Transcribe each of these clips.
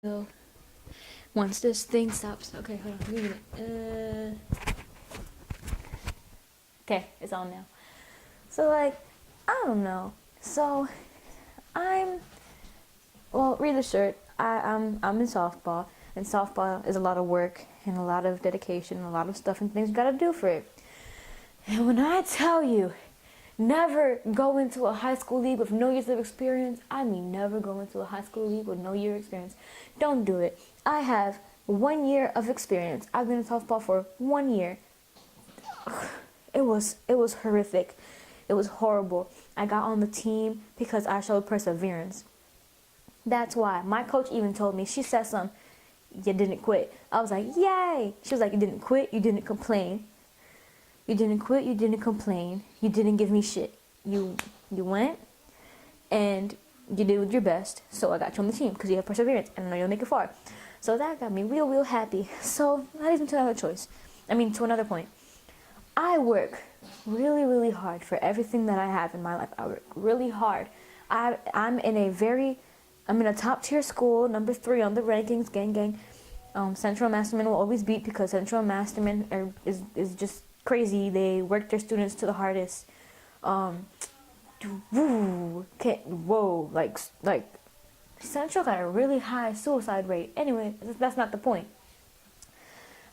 So once this thing stops, okay, hold on, give me a minute. Okay, it's on now. So like, I don't know. So read the shirt. I'm in softball, and softball is a lot of work and a lot of dedication and a lot of stuff and things you gotta do for it. And when I tell you, never go into a high school league with no years of experience, I mean never go into a high school league with no year of experience. Don't do it. I have 1 year of experience. I've been in softball for 1 year. It was horrific. It was horrible. I got on the team because I showed perseverance. That's why. My coach even told me, she said you didn't quit. I was like, yay! She was like, you didn't quit, you didn't complain. You didn't quit, you didn't complain. You didn't give me shit. You went and you did your best. So I got you on the team because you have perseverance and I know you'll make it far. So that got me real happy. So that leads me to another point. I work really hard for everything that I have in my life. I work really hard. I'm in a top tier school, number 3 on the rankings, gang. Central Masterman will always beat because Central Masterman is just crazy. They work their students to the hardest. Like Central got a really high suicide rate. Anyway, that's not the point.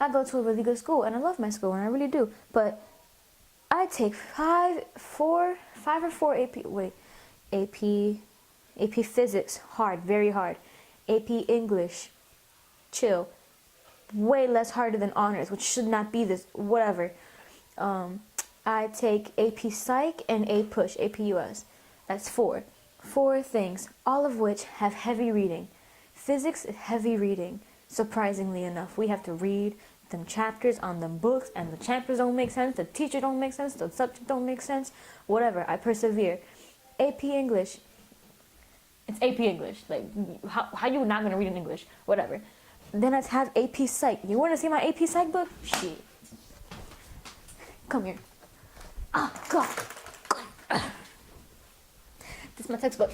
I go to a really good school and I love my school and I really do. But I take 5 or 4 AP Physics, hard, very hard. AP English, chill. Way less harder than honors, which should not be this, whatever. I take AP Psych and A Push, AP US. That's 4. 4 things, all of which have heavy reading. Physics, heavy reading. Surprisingly enough, we have to read them chapters on them books, and the chapters don't make sense, the teacher don't make sense, the subject don't make sense, whatever. I persevere. AP English. It's AP English. Like, how you not gonna read in English? Whatever. Then I have AP Psych. You want to see my AP Psych book? Shit. Come here. God. This is my textbook.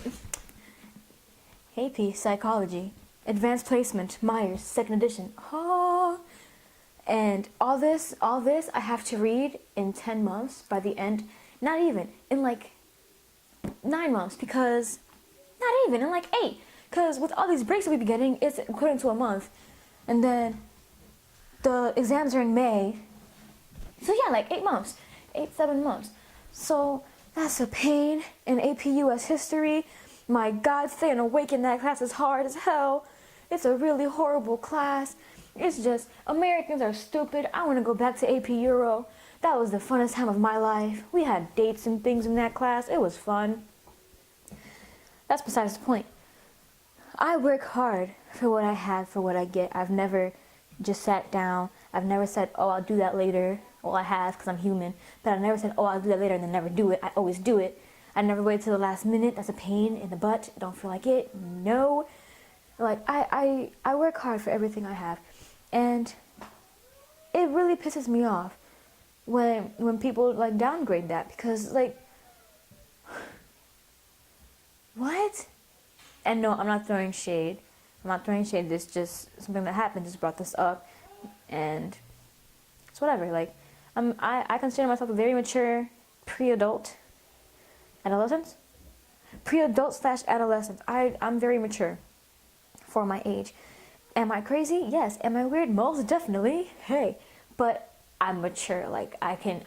AP Psychology. Advanced Placement. Myers. 2nd edition. Oh. And all this I have to read in 10 months by the end. Not even. In like 9 months. Because... Not even. In like 8. Because with all these breaks that we be getting, it's according to a month. And then the exams are in May. So yeah, like 8 months. 7 months. So that's a pain. In AP US History, my God, staying awake in that class is hard as hell. It's a really horrible class. It's just, Americans are stupid. I want to go back to AP Euro. That was the funnest time of my life. We had dates and things in that class. It was fun. That's besides the point. I work hard for what I have, for what I get. I've never just sat down. I've never said, oh, I'll do that later. Well, I have because I'm human. But I've never said, oh, I'll do that later and then never do it. I always do it. I never wait till the last minute. That's a pain in the butt. Don't feel like it. No. Like, I work hard for everything I have. And it really pisses me off when people, like, downgrade that. Because, like, what? And no, I'm not throwing shade. This just something that happened. Just brought this up, and it's whatever. Like, I consider myself a very mature pre-adult, adolescent, pre-adult/adolescent. I'm very mature for my age. Am I crazy? Yes. Am I weird? Most definitely. Hey, but I'm mature. Like I can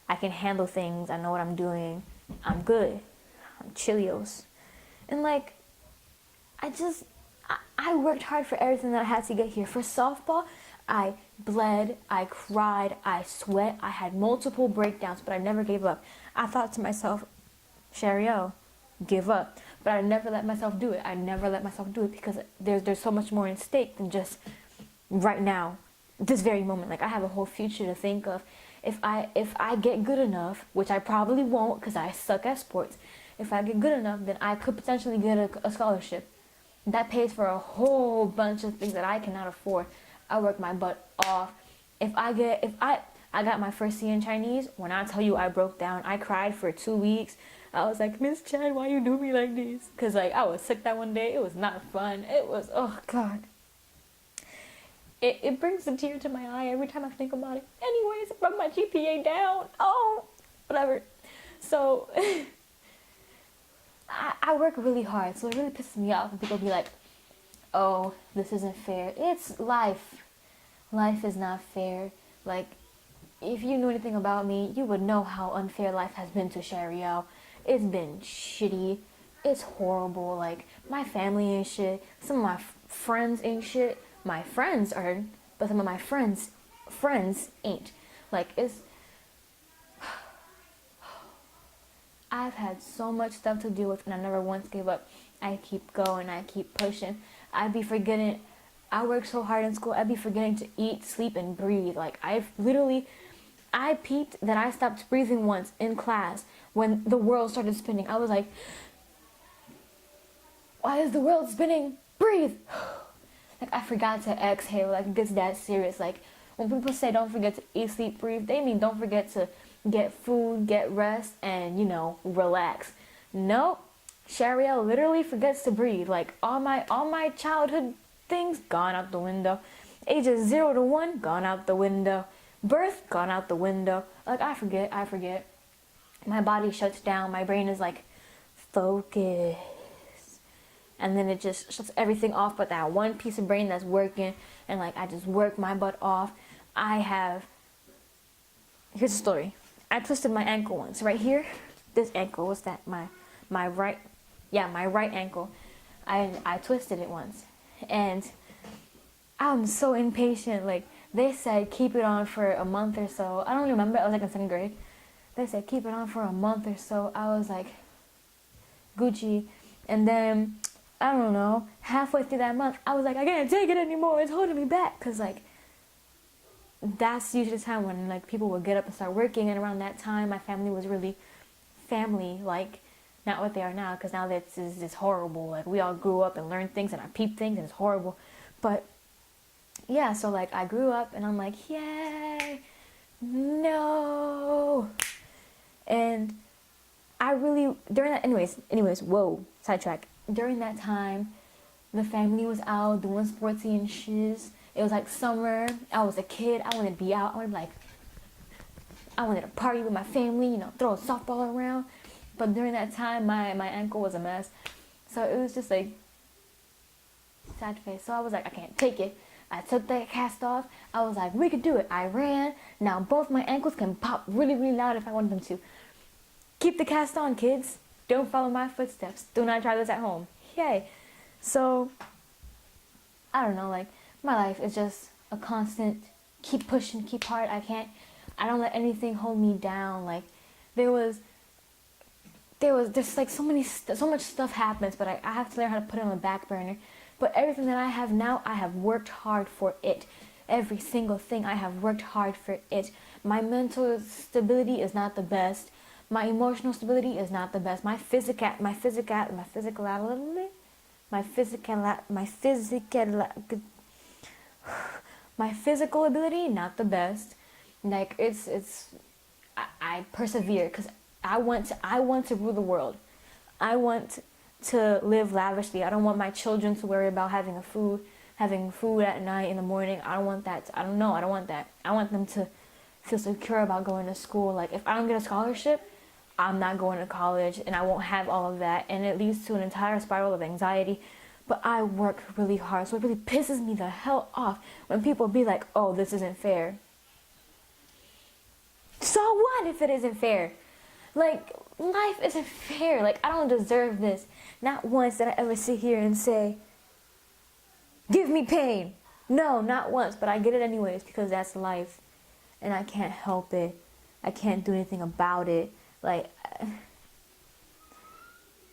handle things. I know what I'm doing. I'm good. I'm chillios. And like, I worked hard for everything that I had to get here. For softball, I bled, I cried, I sweat, I had multiple breakdowns, but I never gave up. I thought to myself, Cherio, give up. But I never let myself do it. Because there's so much more in stake than just right now, this very moment. Like, I have a whole future to think of. If I get good enough, which I probably won't because I suck at sports, if I get good enough, then I could potentially get a scholarship. That pays for a whole bunch of things that I cannot afford. I work my butt off. I got my first C in Chinese. When I tell you I broke down, I cried for 2 weeks. I was like, Miss Chen, why you do me like this? Because, like, I was sick that one day. It was not fun. It was, oh, God. It brings a tear to my eye every time I think about it. Anyways, I brought my GPA down. Oh, whatever. So, I work really hard, so it really pisses me off when people be like, oh, this isn't fair. It's life. Life is not fair. Like, if you knew anything about me, you would know how unfair life has been to Shariel. It's been shitty. It's horrible. Like, my family ain't shit. Some of my friends ain't shit. My friends are, but some of my friends ain't. Like, it's, I've had so much stuff to deal with and I never once gave up. I keep going, I keep pushing. I'd be forgetting, I work so hard in school, I'd be forgetting to eat, sleep, and breathe. Like, I peeped that I stopped breathing once in class when the world started spinning. I was like, why is the world spinning? Breathe! Like, I forgot to exhale. Like, it gets that serious. Like, when people say don't forget to eat, sleep, breathe, they mean don't forget to get food, get rest, and, you know, relax. Nope. Shariel literally forgets to breathe. Like, all my childhood things gone out the window. Ages 0 to 1 gone out the window. Birth gone out the window. Like, I forget. My body shuts down. My brain is like, focus. And then it just shuts everything off but that one piece of brain that's working. And, like, I just work my butt off. Here's a story. I twisted my ankle once. Right here, this ankle, what's that? My right ankle. I twisted it once. And I'm so impatient. Like, they said keep it on for a month or so. I don't remember. I was like in 2nd grade. They said keep it on for a month or so. I was like, Gucci. And then, I don't know, halfway through that month, I was like, I can't take it anymore. It's holding me back. Because, like, that's usually the time when, like, people would get up and start working. And around that time, my family was really family, like, not what they are now. Because now this is just horrible. Like, we all grew up and learned things and I peeped things and it's horrible. But, yeah, so, like, I grew up and I'm like, yay, no. And I really, during that, anyways, whoa, sidetrack. During that time, the family was out doing sportsy and shiz. It was like summer. I was a kid. I wanted to be out. I wanted to party with my family, you know, throw a softball around. But during that time, my ankle was a mess. So it was just like, sad face. So I was like, I can't take it. I took that cast off. I was like, we could do it. I ran. Now both my ankles can pop really, really loud if I want them to. Keep the cast on, kids. Don't follow my footsteps. Do not try this at home. Yay. So, I don't know, like, my life is just a constant keep pushing, keep hard. I don't let anything hold me down. Like, there's like so much stuff happens, but I have to learn how to put it on the back burner. But everything that I have now, I have worked hard for it. Every single thing, I have worked hard for it. My mental stability is not the best. My emotional stability is not the best. My physical ability, not the best. Like, I persevere because I want to rule the world. I want to live lavishly. I don't want my children to worry about having food at night, in the morning. I don't want that. I don't want that. I want them to feel secure about going to school. Like, if I don't get a scholarship, I'm not going to college and I won't have all of that. And it leads to an entire spiral of anxiety. But I work really hard. So it really pisses me the hell off when people be like, oh, this isn't fair. So what if it isn't fair? Like, life isn't fair. Like, I don't deserve this. Not once did I ever sit here and say, give me pain. No, not once. But I get it anyways because that's life. And I can't help it. I can't do anything about it. Like,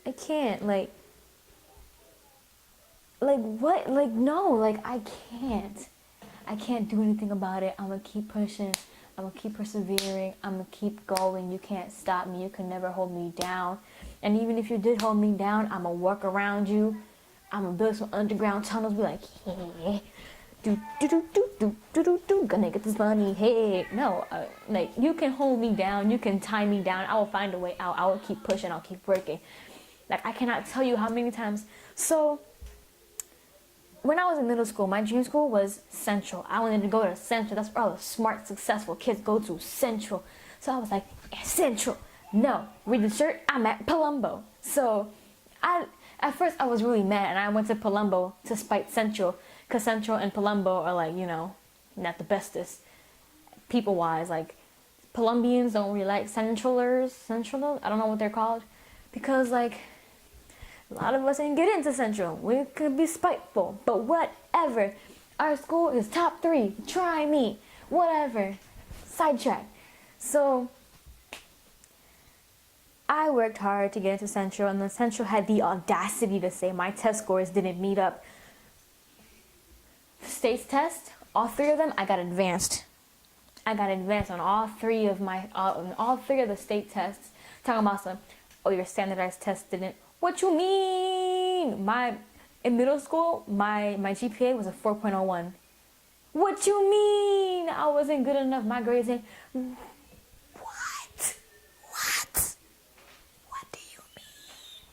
I can't, like what, like, no, like, I can't do anything about it. I'm gonna keep pushing, I'm gonna keep persevering, I'm gonna keep going. You can't stop me, you can never hold me down. And even if you did hold me down, I'm gonna work around you. I'm gonna build some underground tunnels, be like, Gonna get this money, hey. No, like, you can hold me down, you can tie me down, I will find a way out. I will keep pushing, I'll keep working. Like, I cannot tell you how many times. So when I was in middle school, my dream school was Central. I wanted to go to Central. That's where all the smart, successful kids go to, Central. So I was like, Central. No, read the shirt, I'm at Palumbo. So at first I was really mad, and I went to Palumbo to spite Central, because Central and Palumbo are, like, you know, not the bestest people-wise. Like, Colombians don't really like Central, I don't know what they're called, because, like, a lot of us didn't get into Central. We could be spiteful, but whatever. Our school is top 3. Try me. Whatever. Sidetrack. So I worked hard to get into Central, and then Central had the audacity to say my test scores didn't meet up. State's test, all 3 of them, I got advanced. I got advanced on all 3 of the state tests. Talking about some, oh, your standardized test didn't. What you mean? In middle school, my GPA was a 4.01. What you mean? I wasn't good enough. My grades ain't. What? What do you mean?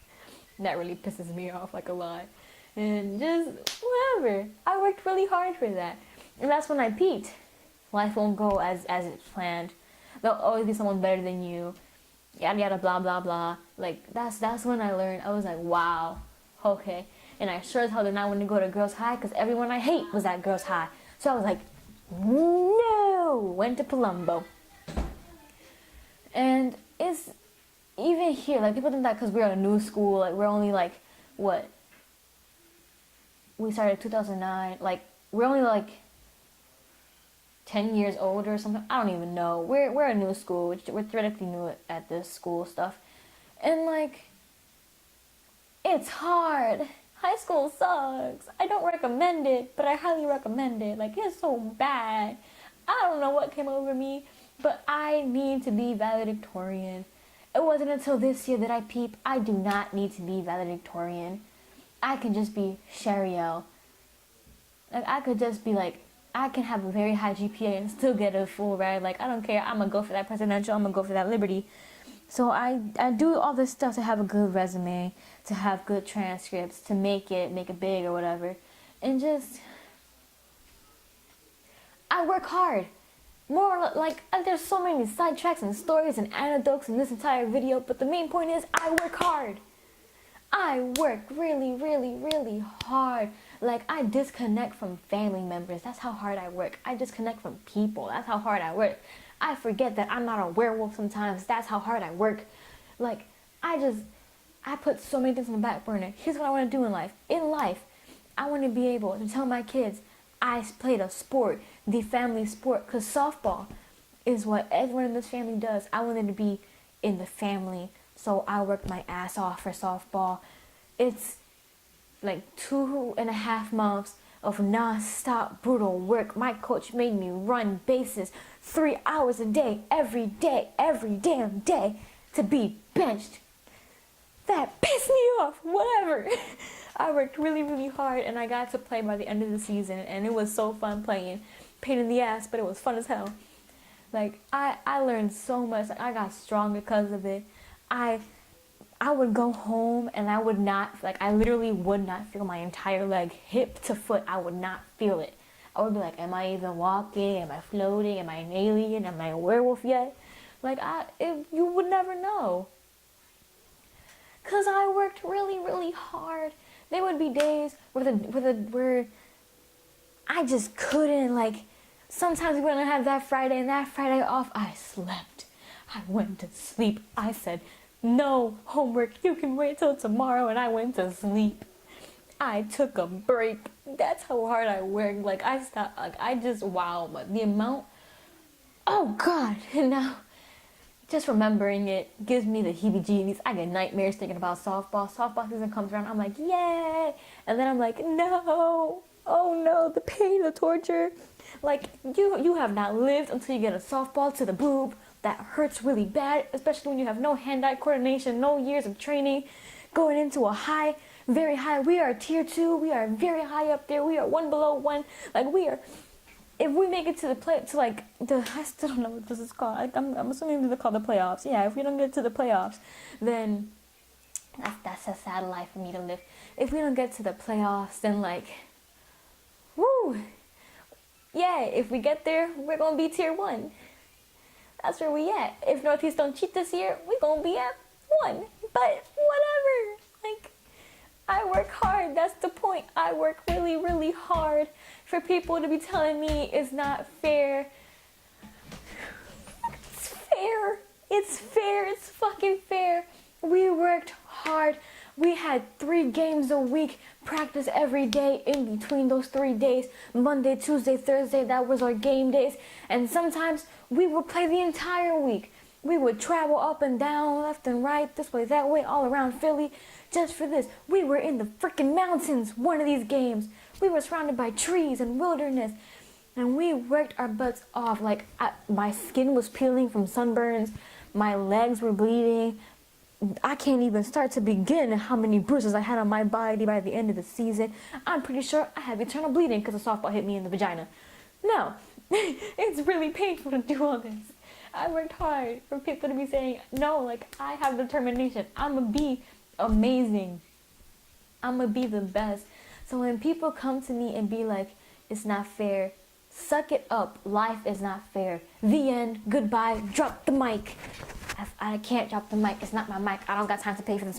That really pisses me off like a lot. And just whatever. I worked really hard for that. And that's when I peaked. Life won't go as it's planned. There'll always be someone better than you. Yada yada blah blah blah. Like, that's when I learned. I was like, wow, okay. And I sure as hell did not want to go to girls' high, because everyone I hate was at girls' high. So I was like, no. Went to Palumbo. And it's even here, like, people think that because we're a new school, like, we're only like, what? We started 2009. Like, we're only like 10 years old or something. I don't even know. We're a new school. We're theoretically new at this school stuff. And, like, it's hard. High school sucks. I don't recommend it, but I highly recommend it. Like, it's so bad. I don't know what came over me, but I need to be valedictorian. It wasn't until this year that I peeped, I do not need to be valedictorian. I can just be Shariel. Like, I could just be like, I can have a very high GPA and still get a full ride. Like, I don't care. I'm going to go for that presidential. I'm going to go for that Liberty. So I do all this stuff to have a good resume, to have good transcripts, to make it big or whatever. And just, I work hard. More like, there's so many sidetracks and stories and anecdotes in this entire video, but the main point is I work hard. I work really, really, really hard. Like, I disconnect from family members. That's how hard I work. I disconnect from people. That's how hard I work. I forget that I'm not a werewolf sometimes. That's how hard I work. Like, I put so many things on the back burner. Here's what I want to do in life. In life, I want to be able to tell my kids I played a sport, the family sport, because softball is what everyone in this family does. I wanted to be in the family, so I worked my ass off for softball. It's like 2.5 months of non-stop brutal work. My coach made me run bases 3 hours a day, every damn day, to be benched. That pissed me off. Whatever. I worked really, really hard, and I got to play by the end of the season, and it was so fun playing. Pain in the ass, but it was fun as hell. Like, I learned so much. Like, I got stronger because of it. I would go home, and I would not, like, I literally would not feel my entire leg, hip to foot. I would not feel it. I would be like, am I even walking? Am I floating? Am I an alien? Am I a werewolf yet? Like, you would never know. Because I worked really, really hard. There would be days where I just couldn't, like, sometimes we wouldn't have that Friday, and that Friday off, I slept. I went to sleep. I said, no homework, you can wait till tomorrow, and I went to sleep. I took a break. That's how hard I worked. Like, I stopped, like, I just, wow, but the amount, oh God, and now, just remembering it gives me the heebie-jeebies. I get nightmares thinking about softball. Softball season comes around, I'm like, yay! And then I'm like, no! Oh no, the pain, the torture. Like, you have not lived until you get a softball to the boob. That hurts really bad, especially when you have no hand-eye coordination, no years of training, going into a high very high. We are tier 2. We are very high up there. We are one below one. Like we are. If we make it to I still don't know what this is called. I'm assuming they're called the playoffs. Yeah, if we don't get to the playoffs, then that's a sad life for me to live. If we don't get to the playoffs, then like, woo, yeah. If we get there, we're gonna be tier 1. That's where we at. If Northeast don't cheat this year, we gonna be at 1. But whatever. Like, I work hard. That's the point. I work really, really hard. For people to be telling me it's not fair. It's fair. It's fair. It's fucking fair. We worked hard. We had 3 games a week, practice every day in between those 3 days. Monday, Tuesday, Thursday, that was our game days. And sometimes we would play the entire week. We would travel up and down, left and right, this way, that way, all around Philly, just for this. We were in the freaking mountains one of these games. We were surrounded by trees and wilderness. And we worked our butts off. Like, my skin was peeling from sunburns. My legs were bleeding. I can't even start to begin how many bruises I had on my body by the end of the season. I'm pretty sure I have eternal bleeding because a softball hit me in the vagina. No, it's really painful to do all this. I worked hard for people to be saying, no, like, I have determination. I'm going to be amazing. I'm going to be the best. So when people come to me and be like, it's not fair, suck it up. Life is not fair. The end. Goodbye. Drop the mic. I can't drop the mic. It's not my mic. I don't got time to pay for this.